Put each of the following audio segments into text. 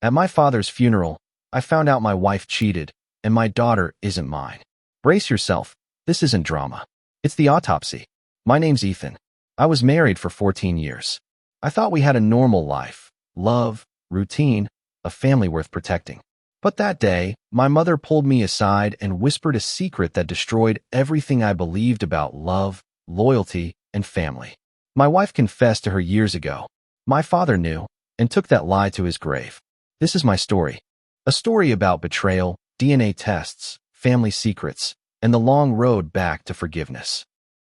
At my father's funeral, I found out my wife cheated, and my daughter isn't mine. Brace yourself, this isn't drama. It's the autopsy. My name's Ethan. I was married for 14 years. I thought we had a normal life, love, routine, a family worth protecting. But that day, my mother pulled me aside and whispered a secret that destroyed everything I believed about love, loyalty, and family. My wife confessed to her years ago. My father knew, and took that lie to his grave. This is my story. A story about betrayal, DNA tests, family secrets, and the long road back to forgiveness.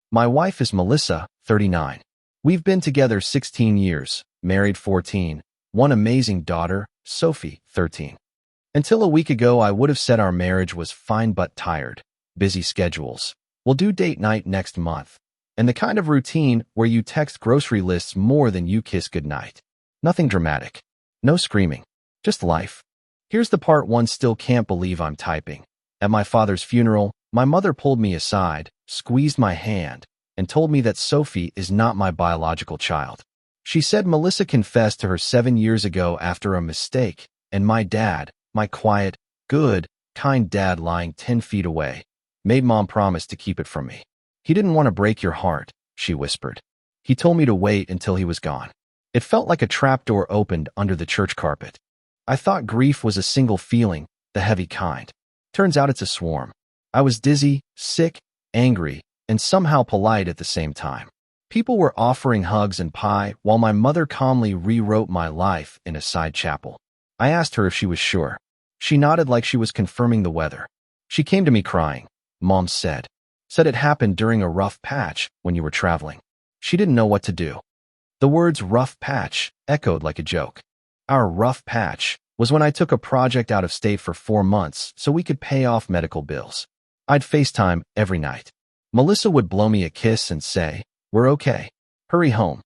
My wife is Melissa, 39. We've been together 16 years, married 14, one amazing daughter, Sophie, 13. Until a week ago, I would have said our marriage was fine but tired. Busy schedules. We'll do date night next month. And the kind of routine where you text grocery lists more than you kiss goodnight. Nothing dramatic. No screaming. Just life. Here's the part one still can't believe I'm typing. At my father's funeral, my mother pulled me aside, squeezed my hand, and told me that Sophie is not my biological child. She said Melissa confessed to her 7 years ago after a mistake, and my dad, my quiet, good, kind dad lying 10 feet away, made mom promise to keep it from me. He didn't want to break your heart, she whispered. He told me to wait until he was gone. It felt like a trapdoor opened under the church carpet. I thought grief was a single feeling, the heavy kind. Turns out it's a swarm. I was dizzy, sick, angry, and somehow polite at the same time. People were offering hugs and pie while my mother calmly rewrote my life in a side chapel. I asked her if she was sure. She nodded like she was confirming the weather. She came to me crying. Mom said it happened during a rough patch when you were traveling. She didn't know what to do. The words rough patch echoed like a joke. Our rough patch was when I took a project out of state for 4 months so we could pay off medical bills. I'd FaceTime every night. Melissa would blow me a kiss and say, "We're okay. Hurry home."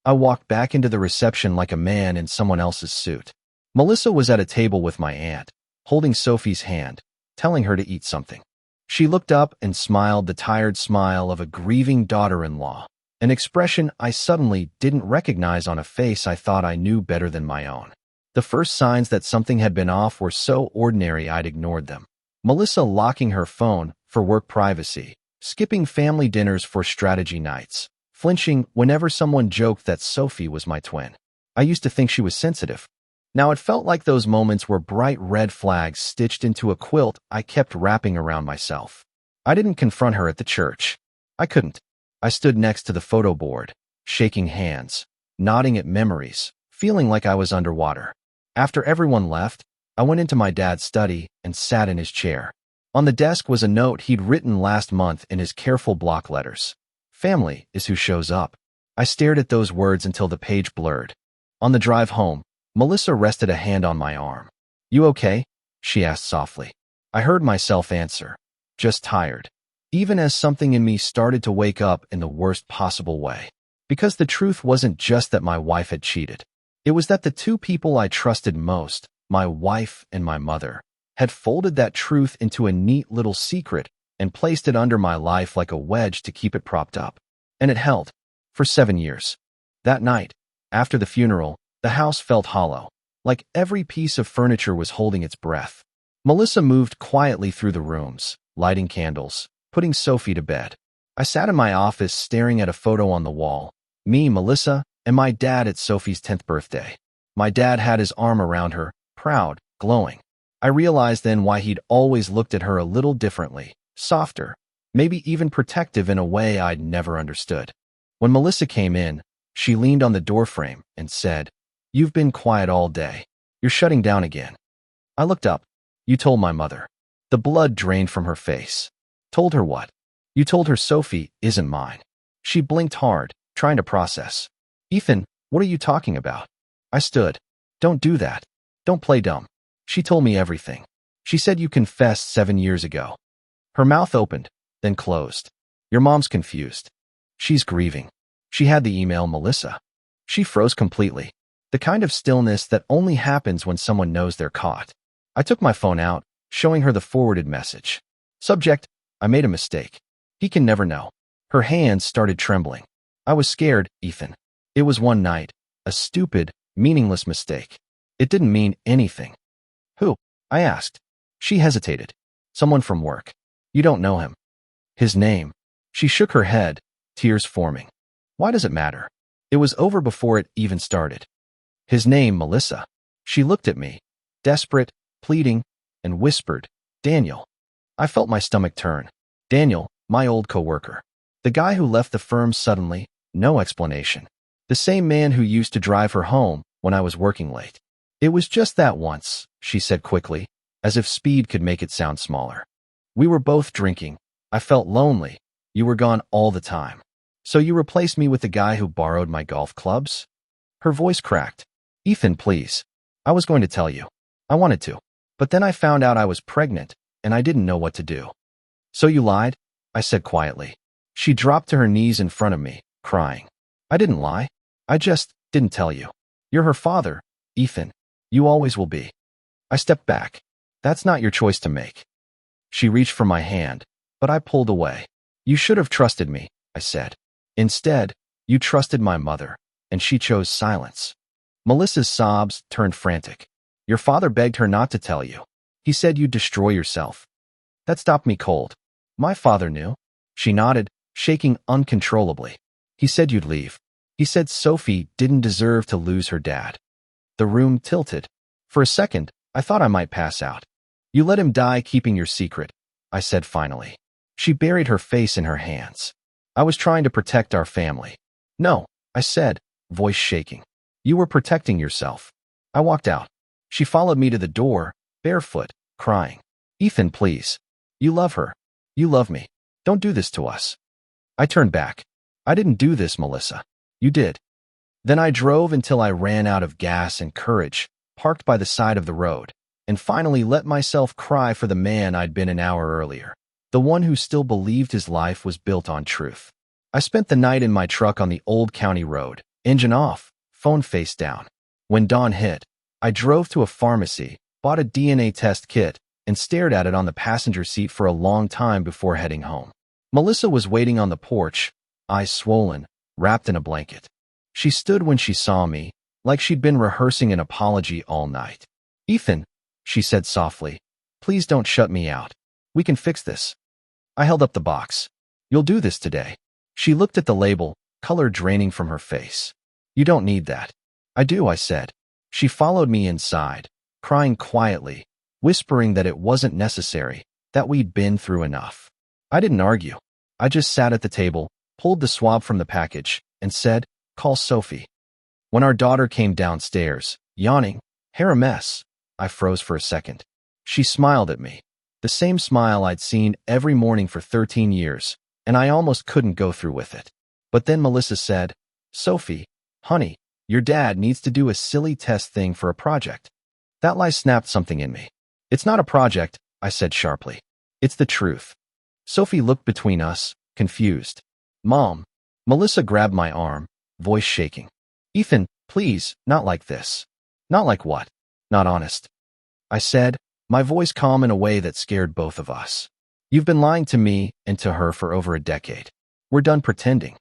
I walked back into the reception like a man in someone else's suit. Melissa was at a table with my aunt, holding Sophie's hand, telling her to eat something. She looked up and smiled the tired smile of a grieving daughter-in-law, an expression I suddenly didn't recognize on a face I thought I knew better than my own. The first signs that something had been off were so ordinary I'd ignored them. Melissa locking her phone for work privacy, skipping family dinners for strategy nights, flinching whenever someone joked that Sophie was my twin. I used to think she was sensitive. Now it felt like those moments were bright red flags stitched into a quilt I kept wrapping around myself. I didn't confront her at the church. I couldn't. I stood next to the photo board, shaking hands, nodding at memories, feeling like I was underwater. After everyone left, I went into my dad's study and sat in his chair. On the desk was a note he'd written last month in his careful block letters. Family is who shows up. I stared at those words until the page blurred. On the drive home, Melissa rested a hand on my arm. "You okay?" she asked softly. I heard myself answer, "Just tired," even as something in me started to wake up in the worst possible way. Because the truth wasn't just that my wife had cheated. It was that the two people I trusted most, my wife and my mother, had folded that truth into a neat little secret and placed it under my life like a wedge to keep it propped up. And it held. For 7 years. That night, after the funeral, the house felt hollow, like every piece of furniture was holding its breath. Melissa moved quietly through the rooms, lighting candles, putting Sophie to bed. I sat in my office staring at a photo on the wall, me, Melissa, and my dad at Sophie's 10th birthday. My dad had his arm around her, proud, glowing. I realized then why he'd always looked at her a little differently, softer, maybe even protective in a way I'd never understood. When Melissa came in, she leaned on the doorframe and said, "You've been quiet all day. You're shutting down again." I looked up. "You told my mother." The blood drained from her face. "Told her what?" "You told her Sophie isn't mine." She blinked hard, trying to process. "Ethan, what are you talking about?" I stood. "Don't do that. Don't play dumb." She told me everything. She said you confessed 7 years ago. Her mouth opened, then closed. "Your mom's confused. She's grieving." She had the email, Melissa. She froze completely. The kind of stillness that only happens when someone knows they're caught. I took my phone out, showing her the forwarded message. Subject, "I made a mistake. He can never know." Her hands started trembling. I was scared, Ethan. It was one night, a stupid, meaningless mistake. It didn't mean anything. Who? I asked. She hesitated. Someone from work. You don't know him. His name. She shook her head, tears forming. Why does it matter? It was over before it even started. His name, Melissa. She looked at me, desperate, pleading, and whispered, Daniel. I felt my stomach turn. Daniel, my old coworker. The guy who left the firm suddenly, no explanation. The same man who used to drive her home when I was working late. It was just that once, she said quickly, as if speed could make it sound smaller. We were both drinking. I felt lonely. You were gone all the time. So you replaced me with the guy who borrowed my golf clubs? Her voice cracked. Ethan, please. I was going to tell you. I wanted to. But then I found out I was pregnant, and I didn't know what to do. So you lied? I said quietly. She dropped to her knees in front of me, crying. I didn't lie. I just didn't tell you. You're her father, Ethan. You always will be. I stepped back. That's not your choice to make. She reached for my hand, but I pulled away. You should have trusted me, I said. Instead, you trusted my mother, and she chose silence. Melissa's sobs turned frantic. Your father begged her not to tell you. He said you'd destroy yourself. That stopped me cold. My father knew. She nodded, shaking uncontrollably. He said you'd leave. He said Sophie didn't deserve to lose her dad. The room tilted. For a second, I thought I might pass out. You let him die keeping your secret, I said finally. She buried her face in her hands. I was trying to protect our family. No, I said, voice shaking. You were protecting yourself. I walked out. She followed me to the door, barefoot, crying. Ethan, please. You love her. You love me. Don't do this to us. I turned back. I didn't do this, Melissa. You did. Then I drove until I ran out of gas and courage, parked by the side of the road, and finally let myself cry for the man I'd been an hour earlier, the one who still believed his life was built on truth. I spent the night in my truck on the old county road, engine off, phone face down. When dawn hit, I drove to a pharmacy, bought a DNA test kit, and stared at it on the passenger seat for a long time before heading home. Melissa was waiting on the porch, eyes swollen, wrapped in a blanket. She stood when she saw me, like she'd been rehearsing an apology all night. Ethan, she said softly, please don't shut me out. We can fix this. I held up the box. You'll do this today. She looked at the label, color draining from her face. You don't need that. I do, I said. She followed me inside, crying quietly, whispering that it wasn't necessary, that we'd been through enough. I didn't argue. I just sat at the table, pulled the swab from the package, and said, call Sophie. When our daughter came downstairs, yawning, hair a mess, I froze for a second. She smiled at me, the same smile I'd seen every morning for 13 years, and I almost couldn't go through with it. But then Melissa said, Sophie, honey, your dad needs to do a silly test thing for a project. That lie snapped something in me. It's not a project, I said sharply. It's the truth. Sophie looked between us, confused. Mom. Melissa grabbed my arm, voice shaking. Ethan, please, not like this. Not like what? Not honest. I said, my voice calm in a way that scared both of us. You've been lying to me and to her for over a decade. We're done pretending.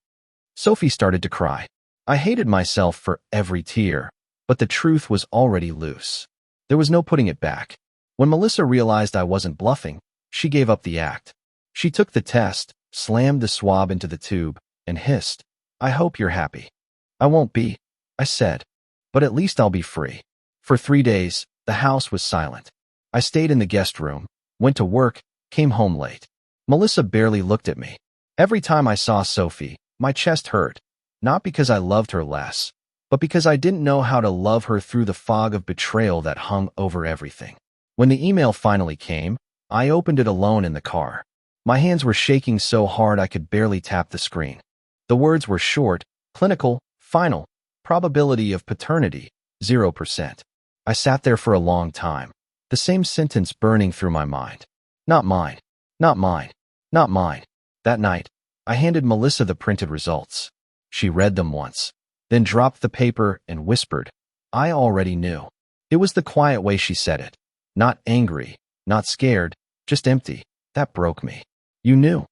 Sophie started to cry. I hated myself for every tear, but the truth was already loose. There was no putting it back. When Melissa realized I wasn't bluffing, she gave up the act. She took the test, slammed the swab into the tube, and hissed, I hope you're happy. I won't be, I said, but at least I'll be free. For 3 days, the house was silent. I stayed in the guest room, went to work, came home late. Melissa barely looked at me. Every time I saw Sophie, my chest hurt, not because I loved her less, but because I didn't know how to love her through the fog of betrayal that hung over everything. When the email finally came, I opened it alone in the car. My hands were shaking so hard I could barely tap the screen. The words were short, clinical, final, probability of paternity, 0%. I sat there for a long time, the same sentence burning through my mind. Not mine, not mine, not mine. That night, I handed Melissa the printed results. She read them once, then dropped the paper and whispered, I already knew. It was the quiet way she said it. Not angry, not scared, just empty. That broke me. You knew,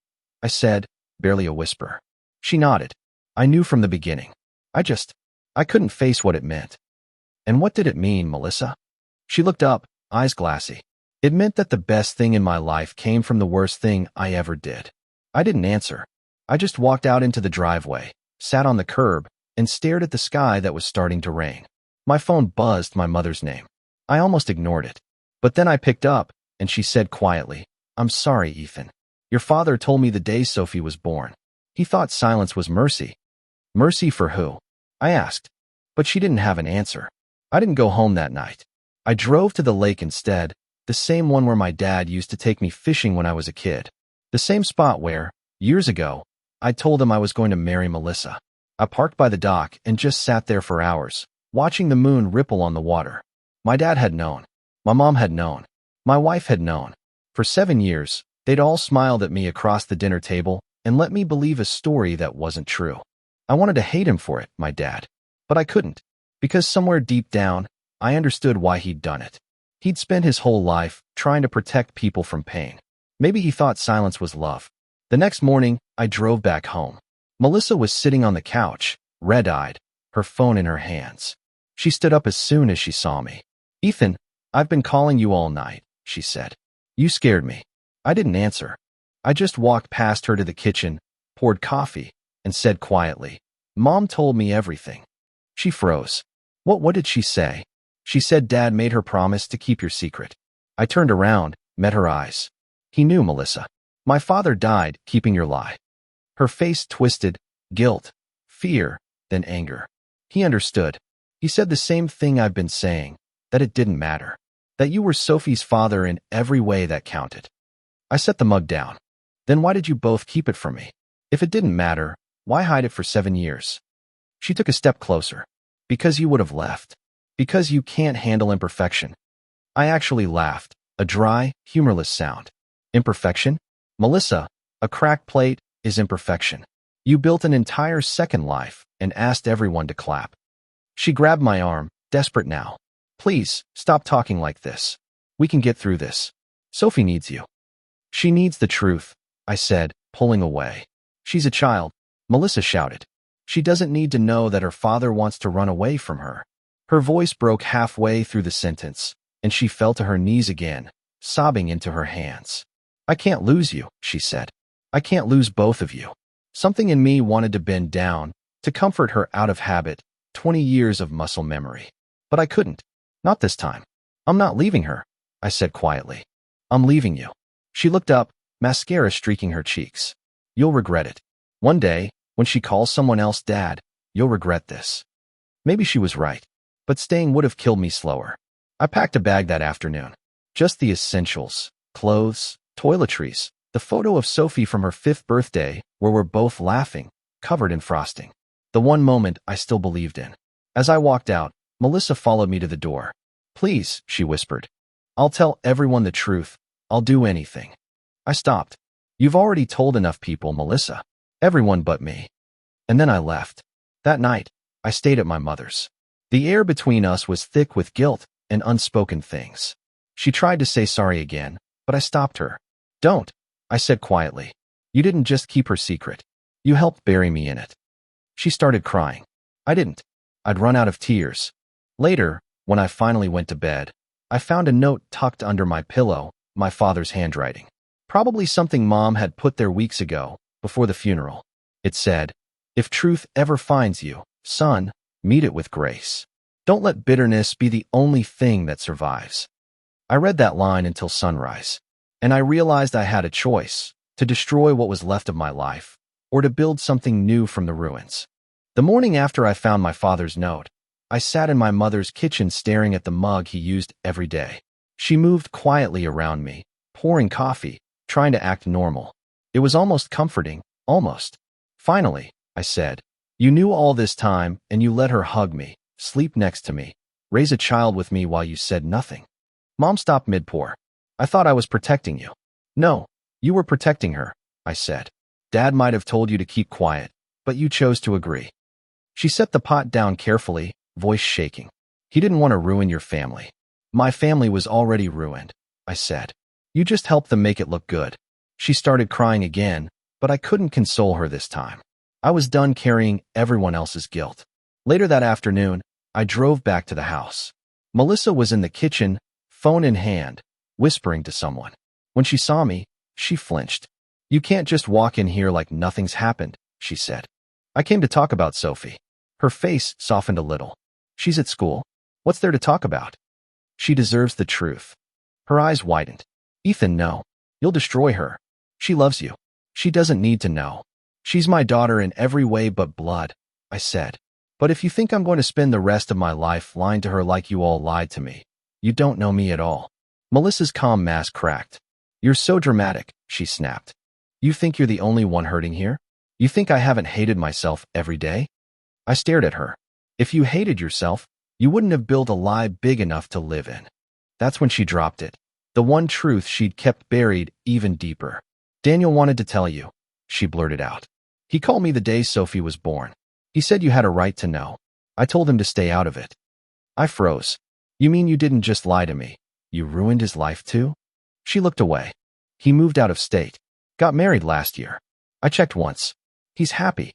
I said, barely a whisper. She nodded. I knew from the beginning. I couldn't face what it meant. And what did it mean, Melissa? She looked up, eyes glassy. It meant that the best thing in my life came from the worst thing I ever did. I didn't answer. I just walked out into the driveway, sat on the curb, and stared at the sky that was starting to rain. My phone buzzed my mother's name. I almost ignored it. But then I picked up, and she said quietly, "I'm sorry, Ethan. Your father told me the day Sophie was born. He thought silence was mercy." Mercy for who? I asked. But she didn't have an answer. I didn't go home that night. I drove to the lake instead, the same one where my dad used to take me fishing when I was a kid. The same spot where, years ago, I told him I was going to marry Melissa. I parked by the dock and just sat there for hours, watching the moon ripple on the water. My dad had known. My mom had known. My wife had known. For 7 years, they'd all smiled at me across the dinner table and let me believe a story that wasn't true. I wanted to hate him for it, my dad. But I couldn't, because somewhere deep down, I understood why he'd done it. He'd spent his whole life trying to protect people from pain. Maybe he thought silence was love. The next morning, I drove back home. Melissa was sitting on the couch, red-eyed, her phone in her hands. She stood up as soon as she saw me. "Ethan, I've been calling you all night," she said. "You scared me." I didn't answer. I just walked past her to the kitchen, poured coffee, and said quietly, "Mom told me everything." She froze. What did she say?" "She said Dad made her promise to keep your secret." I turned around, met her eyes. "He knew, Melissa. My father died keeping your lie." Her face twisted, guilt, fear, then anger. "He understood. He said the same thing I've been saying, that it didn't matter. That you were Sophie's father in every way that counted." I set the mug down. "Then why did you both keep it from me? If it didn't matter, why hide it for 7 years? She took a step closer. "Because you would have left. Because you can't handle imperfection." I actually laughed, a dry, humorless sound. "Imperfection? Melissa, a cracked plate is imperfection. You built an entire second life and asked everyone to clap." She grabbed my arm, desperate now. "Please, stop talking like this. We can get through this. Sophie needs you." "She needs the truth," I said, pulling away. "She's a child," Melissa shouted. "She doesn't need to know that her father wants to run away from her." Her voice broke halfway through the sentence, and she fell to her knees again, sobbing into her hands. "I can't lose you," she said. "I can't lose both of you." Something in me wanted to bend down, to comfort her out of habit, 20 years of muscle memory. But I couldn't. Not this time. "I'm not leaving her," I said quietly. "I'm leaving you." She looked up, mascara streaking her cheeks. "You'll regret it. One day, when she calls someone else dad, you'll regret this." Maybe she was right, but staying would have killed me slower. I packed a bag that afternoon. Just the essentials: clothes, toiletries, the photo of Sophie from her 5th birthday where we're both laughing, covered in frosting. The one moment I still believed in. As I walked out, Melissa followed me to the door. "Please," she whispered. "I'll tell everyone the truth. I'll do anything." I stopped. "You've already told enough people, Melissa. Everyone but me." And then I left. That night, I stayed at my mother's. The air between us was thick with guilt and unspoken things. She tried to say sorry again, but I stopped her. "Don't," I said quietly. "You didn't just keep her secret. You helped bury me in it." She started crying. I didn't. I'd run out of tears. Later, when I finally went to bed, I found a note tucked under my pillow, my father's handwriting. Probably something Mom had put there weeks ago, before the funeral. It said, "If truth ever finds you, son, meet it with grace. Don't let bitterness be the only thing that survives." I read that line until sunrise, and I realized I had a choice: to destroy what was left of my life, or to build something new from the ruins. The morning after I found my father's note, I sat in my mother's kitchen staring at the mug he used every day. She moved quietly around me, pouring coffee, trying to act normal. It was almost comforting, almost. "Finally," I said, "you knew all this time and you let her hug me, sleep next to me, raise a child with me while you said nothing." Mom stopped mid-pour. "I thought I was protecting you." "No, you were protecting her," I said. "Dad might have told you to keep quiet, but you chose to agree." She set the pot down carefully, voice shaking. "He didn't want to ruin your family." "My family was already ruined," I said. "You just helped them make it look good." She started crying again, but I couldn't console her this time. I was done carrying everyone else's guilt. Later that afternoon, I drove back to the house. Melissa was in the kitchen, phone in hand, whispering to someone. When she saw me, she flinched. "You can't just walk in here like nothing's happened," she said. "I came to talk about Sophie." Her face softened a little. "She's at school. What's there to talk about?" "She deserves the truth." Her eyes widened. "Ethan, no. You'll destroy her. She loves you. She doesn't need to know. She's my daughter in every way but blood," I said. "But if you think I'm going to spend the rest of my life lying to her like you all lied to me, you don't know me at all." Melissa's calm mask cracked. "You're so dramatic," she snapped. "You think you're the only one hurting here? You think I haven't hated myself every day?" I stared at her. "If you hated yourself, you wouldn't have built a lie big enough to live in." That's when she dropped it. The one truth she'd kept buried even deeper. "Daniel wanted to tell you," she blurted out. "He called me the day Sophie was born. He said you had a right to know. I told him to stay out of it." I froze. "You mean you didn't just lie to me? You ruined his life too?" She looked away. "He moved out of state. Got married last year. I checked once. He's happy."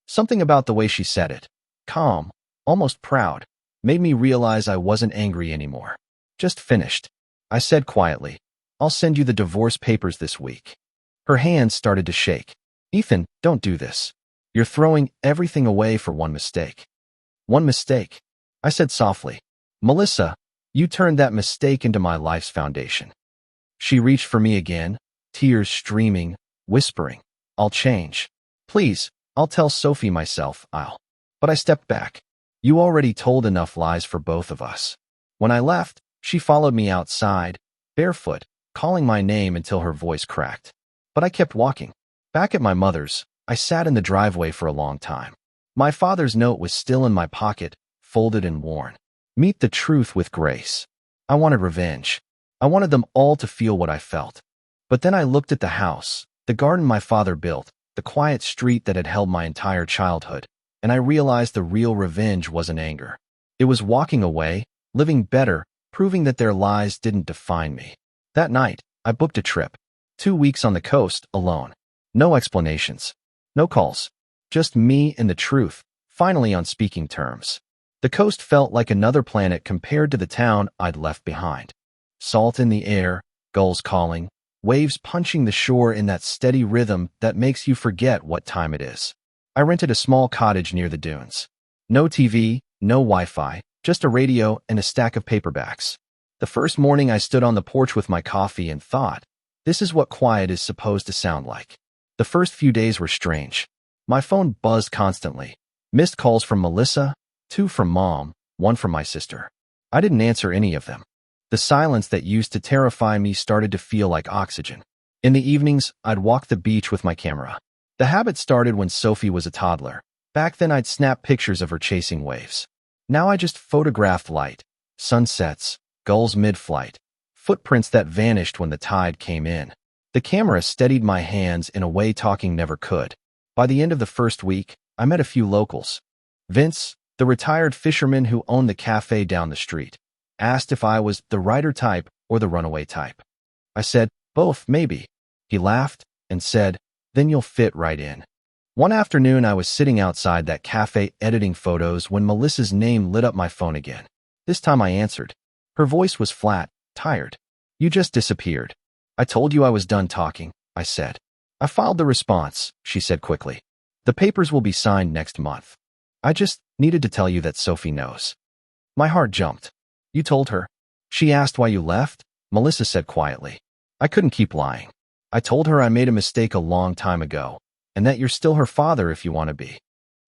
Something about the way she said it, calm, almost proud, made me realize I wasn't angry anymore. "Just finished," I said quietly. "I'll send you the divorce papers this week." Her hands started to shake. "Ethan, don't do this. You're throwing everything away for one mistake." "One mistake," I said softly. "Melissa, you turned that mistake into my life's foundation." She reached for me again, tears streaming, whispering, "I'll change. Please, I'll tell Sophie myself, But I stepped back. "You already told enough lies for both of us." When I left, she followed me outside, barefoot, calling my name until her voice cracked. But I kept walking. Back at my mother's, I sat in the driveway for a long time. My father's note was still in my pocket, folded and worn. "Meet the truth with grace." I wanted revenge. I wanted them all to feel what I felt. But then I looked at the house, the garden my father built, the quiet street that had held my entire childhood, and I realized the real revenge wasn't anger. It was walking away, living better, proving that their lies didn't define me. That night, I booked a trip. 2 weeks on the coast, alone. No explanations. No calls. Just me and the truth, finally on speaking terms. The coast felt like another planet compared to the town I'd left behind. Salt in the air, gulls calling, waves punching the shore in that steady rhythm that makes you forget what time it is. I rented a small cottage near the dunes. No TV, no Wi-Fi, just a radio and a stack of paperbacks. The first morning I stood on the porch with my coffee and thought, this is what quiet is supposed to sound like. The first few days were strange. My phone buzzed constantly. Missed calls from Melissa, 2 from Mom, 1 from my sister. I didn't answer any of them. The silence that used to terrify me started to feel like oxygen. In the evenings, I'd walk the beach with my camera. The habit started when Sophie was a toddler. Back then I'd snap pictures of her chasing waves. Now I just photographed light, sunsets, gulls mid-flight, footprints that vanished when the tide came in. The camera steadied my hands in a way talking never could. By the end of the first week, I met a few locals. Vince, the retired fisherman who owned the cafe down the street, asked if I was the writer type or the runaway type. I said, both, maybe. He laughed and said, then you'll fit right in. One afternoon, I was sitting outside that cafe editing photos when Melissa's name lit up my phone again. This time I answered. Her voice was flat, tired. You just disappeared. I told you I was done talking, I said. I filed the response, she said quickly. The papers will be signed next month. I just needed to tell you that Sophie knows. My heart jumped. You told her? She asked why you left, Melissa said quietly. I couldn't keep lying. I told her I made a mistake a long time ago, and that you're still her father if you want to be.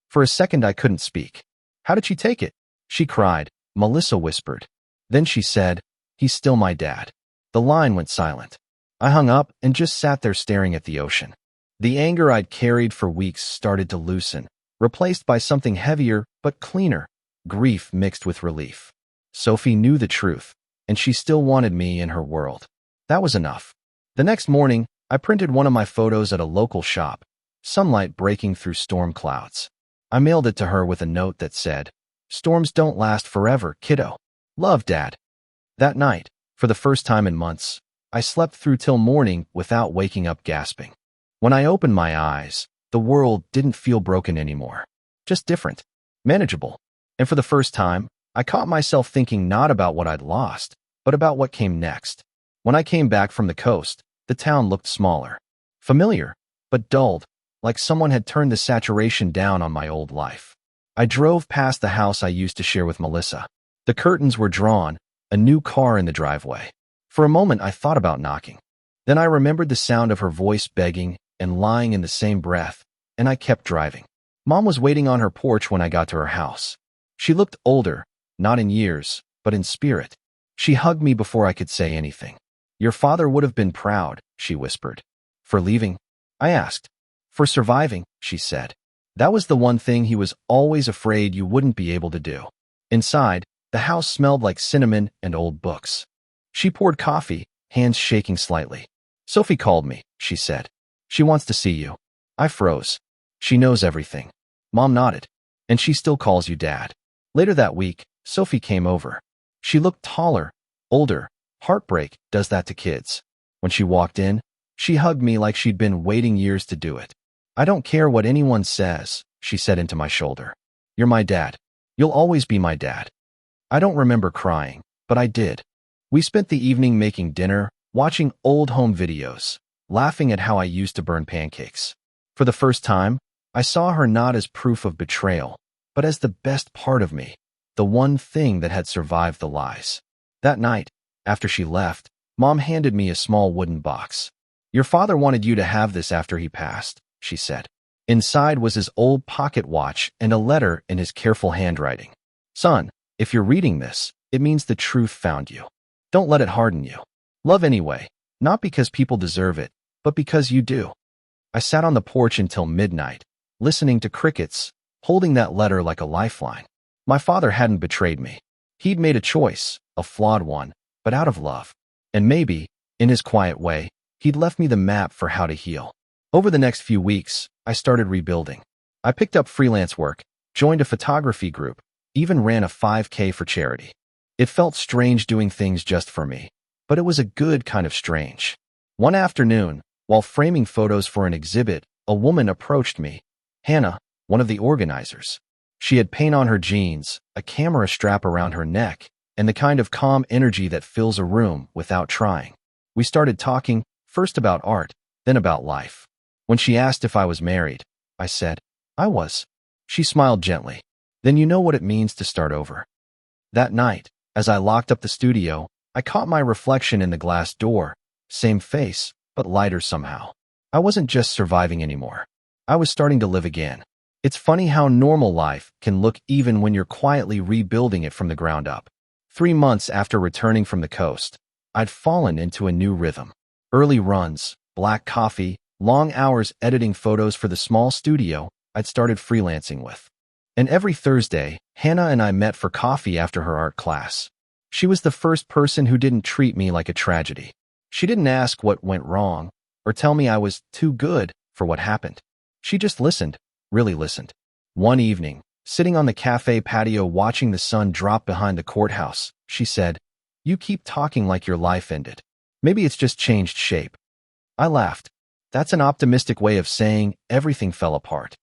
For a second I couldn't speak. How did she take it? She cried, Melissa whispered. Then she said, he's still my dad. The line went silent. I hung up and just sat there staring at the ocean. The anger I'd carried for weeks started to loosen, replaced by something heavier but cleaner, grief mixed with relief. Sophie knew the truth, and she still wanted me in her world. That was enough. The next morning, I printed one of my photos at a local shop, sunlight breaking through storm clouds. I mailed it to her with a note that said, storms don't last forever, kiddo. Love, Dad. That night, for the first time in months, I slept through till morning without waking up gasping. When I opened my eyes, the world didn't feel broken anymore. Just different. Manageable. And for the first time, I caught myself thinking not about what I'd lost, but about what came next. When I came back from the coast, the town looked smaller. Familiar, but dulled, like someone had turned the saturation down on my old life. I drove past the house I used to share with Melissa. The curtains were drawn, a new car in the driveway. For a moment, I thought about knocking. Then I remembered the sound of her voice begging and lying in the same breath, and I kept driving. Mom was waiting on her porch when I got to her house. She looked older, not in years, but in spirit. She hugged me before I could say anything. "Your father would have been proud," she whispered. "For leaving?" I asked. "For surviving," she said. "That was the one thing he was always afraid you wouldn't be able to do." Inside, the house smelled like cinnamon and old books. She poured coffee, hands shaking slightly. "Sophie called me," she said. "She wants to see you." I froze. "She knows everything." Mom nodded. "And she still calls you Dad." Later that week, Sophie came over. She looked taller, older. Heartbreak does that to kids. When she walked in, she hugged me like she'd been waiting years to do it. "I don't care what anyone says," she said into my shoulder. "You're my dad. You'll always be my dad." I don't remember crying, but I did. We spent the evening making dinner, watching old home videos, laughing at how I used to burn pancakes. For the first time, I saw her not as proof of betrayal, but as the best part of me, the one thing that had survived the lies. That night, after she left, Mom handed me a small wooden box. "Your father wanted you to have this after he passed," she said. Inside was his old pocket watch and a letter in his careful handwriting. "Son, if you're reading this, it means the truth found you. Don't let it harden you. Love anyway, not because people deserve it, but because you do." I sat on the porch until midnight, listening to crickets, holding that letter like a lifeline. My father hadn't betrayed me. He'd made a choice, a flawed one, but out of love. And maybe, in his quiet way, he'd left me the map for how to heal. Over the next few weeks, I started rebuilding. I picked up freelance work, joined a photography group, even ran a 5K for charity. It felt strange doing things just for me, but it was a good kind of strange. One afternoon, while framing photos for an exhibit, a woman approached me. Hannah, one of the organizers. She had paint on her jeans, a camera strap around her neck, and the kind of calm energy that fills a room without trying. We started talking, first about art, then about life. When she asked if I was married, I said, I was. She smiled gently. "Then you know what it means to start over." That night, as I locked up the studio, I caught my reflection in the glass door. Same face, but lighter somehow. I wasn't just surviving anymore. I was starting to live again. It's funny how normal life can look even when you're quietly rebuilding it from the ground up. 3 months after returning from the coast, I'd fallen into a new rhythm. Early runs, black coffee, long hours editing photos for the small studio I'd started freelancing with. And every Thursday, Hannah and I met for coffee after her art class. She was the first person who didn't treat me like a tragedy. She didn't ask what went wrong or tell me I was too good for what happened. She just listened, really listened. One evening, sitting on the cafe patio watching the sun drop behind the courthouse, she said, "You keep talking like your life ended. Maybe it's just changed shape." I laughed. That's an optimistic way of saying everything fell apart.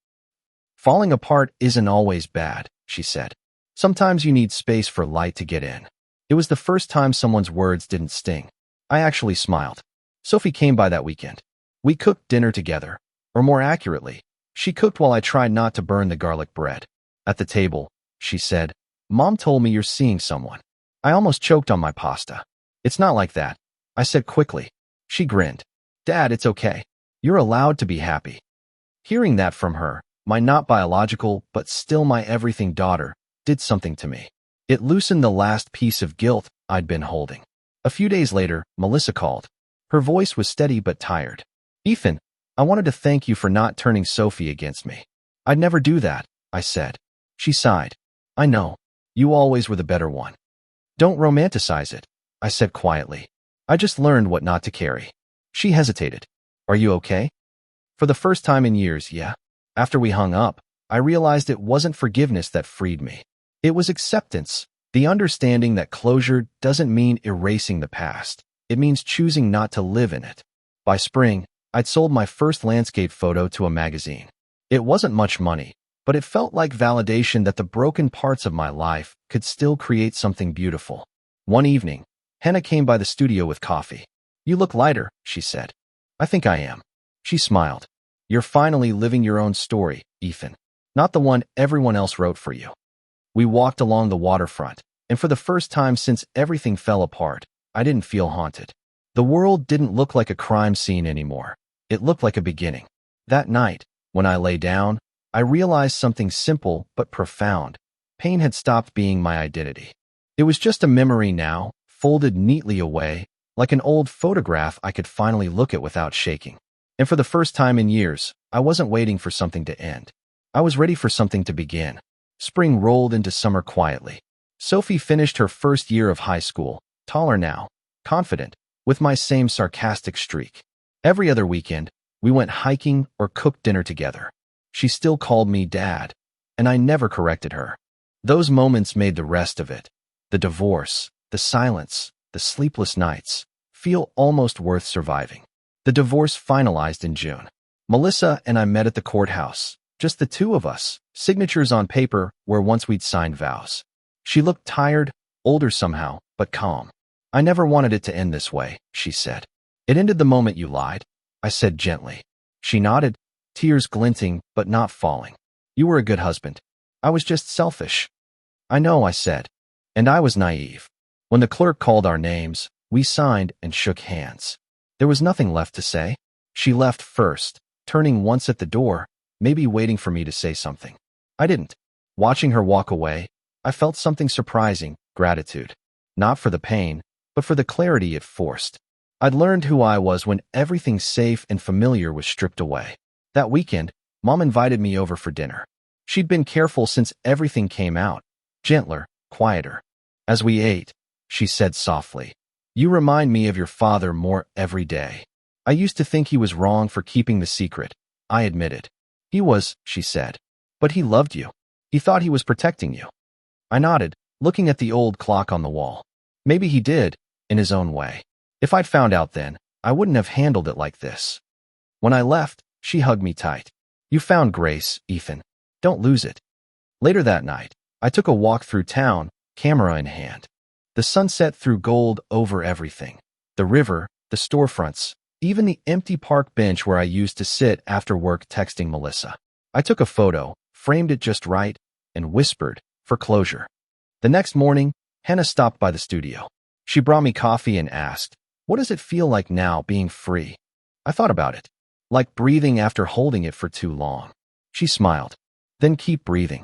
"Falling apart isn't always bad," she said. "Sometimes you need space for light to get in." It was the first time someone's words didn't sting. I actually smiled. Sophie came by that weekend. We cooked dinner together, or more accurately, she cooked while I tried not to burn the garlic bread. At the table, she said, "Mom told me you're seeing someone." I almost choked on my pasta. "It's not like that," I said quickly. She grinned. "Dad, it's okay. You're allowed to be happy." Hearing that from her, my not biological but still my everything daughter, did something to me. It loosened the last piece of guilt I'd been holding. A few days later, Melissa called. Her voice was steady but tired. "Ethan, I wanted to thank you for not turning Sophie against me." "I'd never do that," I said. She sighed. "I know. You always were the better one." "Don't romanticize it," I said quietly. "I just learned what not to carry." She hesitated. "Are you okay?" For the first time in years, yeah. After we hung up, I realized it wasn't forgiveness that freed me. It was acceptance, the understanding that closure doesn't mean erasing the past. It means choosing not to live in it. By spring, I'd sold my first landscape photo to a magazine. It wasn't much money, but it felt like validation that the broken parts of my life could still create something beautiful. One evening, Hannah came by the studio with coffee. "You look lighter," she said. "I think I am." She smiled. "You're finally living your own story, Ethan. Not the one everyone else wrote for you." We walked along the waterfront, and for the first time since everything fell apart, I didn't feel haunted. The world didn't look like a crime scene anymore. It looked like a beginning. That night, when I lay down, I realized something simple but profound. Pain had stopped being my identity. It was just a memory now, folded neatly away, like an old photograph I could finally look at without shaking. And for the first time in years, I wasn't waiting for something to end. I was ready for something to begin. Spring rolled into summer quietly. Sophie finished her first year of high school, taller now, confident, with my same sarcastic streak. Every other weekend, we went hiking or cooked dinner together. She still called me Dad, and I never corrected her. Those moments made the rest of it, the divorce, the silence, the sleepless nights, feel almost worth surviving. The divorce finalized in June. Melissa and I met at the courthouse, just the two of us, signatures on paper where once we'd signed vows. She looked tired, older somehow, but calm. "I never wanted it to end this way," she said. "It ended the moment you lied," I said gently. She nodded, tears glinting but not falling. "You were a good husband. I was just selfish." "I know," I said. And I was naive. When the clerk called our names, we signed and shook hands. There was nothing left to say. She left first, turning once at the door, maybe waiting for me to say something. I didn't. Watching her walk away, I felt something surprising, gratitude. Not for the pain, but for the clarity it forced. I'd learned who I was when everything safe and familiar was stripped away. That weekend, Mom invited me over for dinner. She'd been careful since everything came out, gentler, quieter. As we ate, she said softly, "You remind me of your father more every day." I used to think he was wrong for keeping the secret, I admitted. "He was," she said. "But he loved you. He thought he was protecting you." I nodded, looking at the old clock on the wall. Maybe he did, in his own way. If I'd found out then, I wouldn't have handled it like this. When I left, she hugged me tight. "You found grace, Ethan. Don't lose it." Later that night, I took a walk through town, camera in hand. The sunset threw gold over everything. The river, the storefronts, even the empty park bench where I used to sit after work texting Melissa. I took a photo, framed it just right, and whispered, for closure. The next morning, Hannah stopped by the studio. She brought me coffee and asked, "What does it feel like now being free?" I thought about it. Like breathing after holding it for too long. She smiled. "Then keep breathing."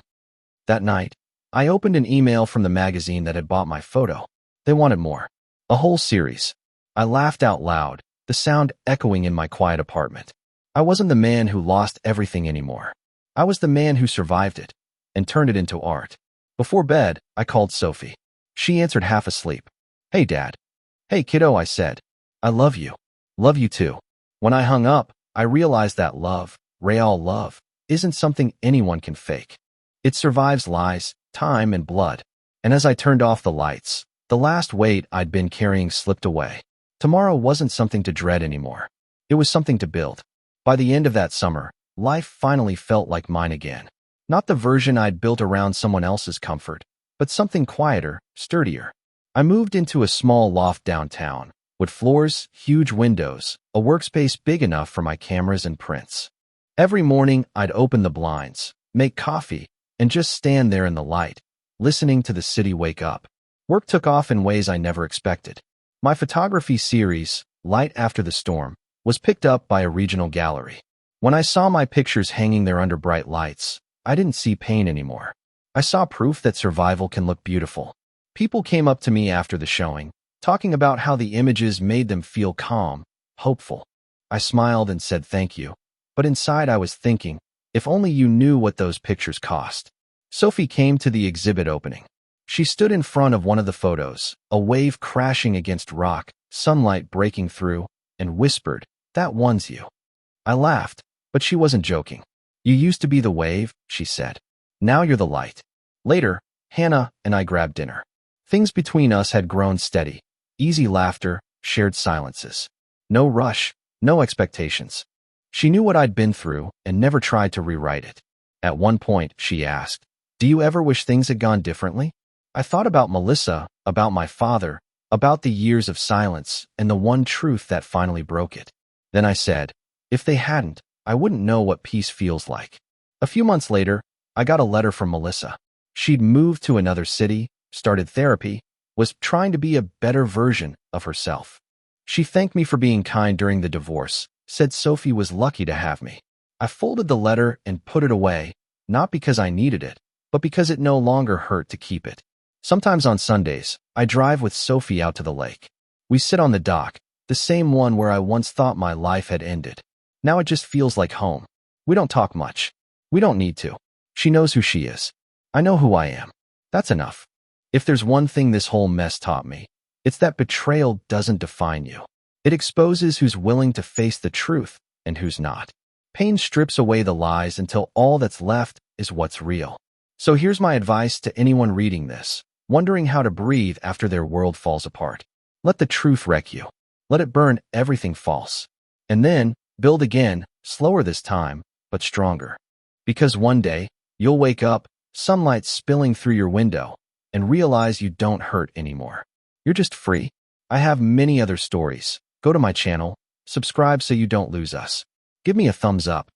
That night, I opened an email from the magazine that had bought my photo. They wanted more. A whole series. I laughed out loud, the sound echoing in my quiet apartment. I wasn't the man who lost everything anymore. I was the man who survived it and turned it into art. Before bed, I called Sophie. She answered half asleep. "Hey, Dad." "Hey, kiddo," I said. "I love you." "Love you too." When I hung up, I realized that love, real love, isn't something anyone can fake. It survives lies, time, and blood. And as I turned off the lights, the last weight I'd been carrying slipped away. Tomorrow wasn't something to dread anymore. It was something to build. By the end of that summer, life finally felt like mine again. Not the version I'd built around someone else's comfort, but something quieter, sturdier. I moved into a small loft downtown, with floors, huge windows, a workspace big enough for my cameras and prints. Every morning, I'd open the blinds, make coffee, and just stand there in the light, listening to the city wake up. Work took off in ways I never expected. My photography series, Light After the Storm, was picked up by a regional gallery. When I saw my pictures hanging there under bright lights, I didn't see pain anymore. I saw proof that survival can look beautiful. People came up to me after the showing, talking about how the images made them feel calm, hopeful. I smiled and said thank you, but inside I was thinking, if only you knew what those pictures cost. Sophie came to the exhibit opening. She stood in front of one of the photos, a wave crashing against rock, sunlight breaking through, and whispered, "That one's you." I laughed, but she wasn't joking. "You used to be the wave," she said. "Now you're the light." Later, Hannah and I grabbed dinner. Things between us had grown steady. Easy laughter, shared silences. No rush, no expectations. She knew what I'd been through and never tried to rewrite it. At one point, she asked, "Do you ever wish things had gone differently?" I thought about Melissa, about my father, about the years of silence, and the one truth that finally broke it. Then I said, if they hadn't, I wouldn't know what peace feels like. A few months later, I got a letter from Melissa. She'd moved to another city, started therapy, was trying to be a better version of herself. She thanked me for being kind during the divorce, said Sophie was lucky to have me. I folded the letter and put it away, not because I needed it, but because it no longer hurt to keep it. Sometimes on Sundays, I drive with Sophie out to the lake. We sit on the dock, the same one where I once thought my life had ended. Now it just feels like home. We don't talk much. We don't need to. She knows who she is. I know who I am. That's enough. If there's one thing this whole mess taught me, it's that betrayal doesn't define you. It exposes who's willing to face the truth and who's not. Pain strips away the lies until all that's left is what's real. So here's my advice to anyone reading this, wondering how to breathe after their world falls apart. Let the truth wreck you. Let it burn everything false. And then, build again, slower this time, but stronger. Because one day, you'll wake up, sunlight spilling through your window, and realize you don't hurt anymore. You're just free. I have many other stories. Go to my channel, subscribe so you don't lose us. Give me a thumbs up,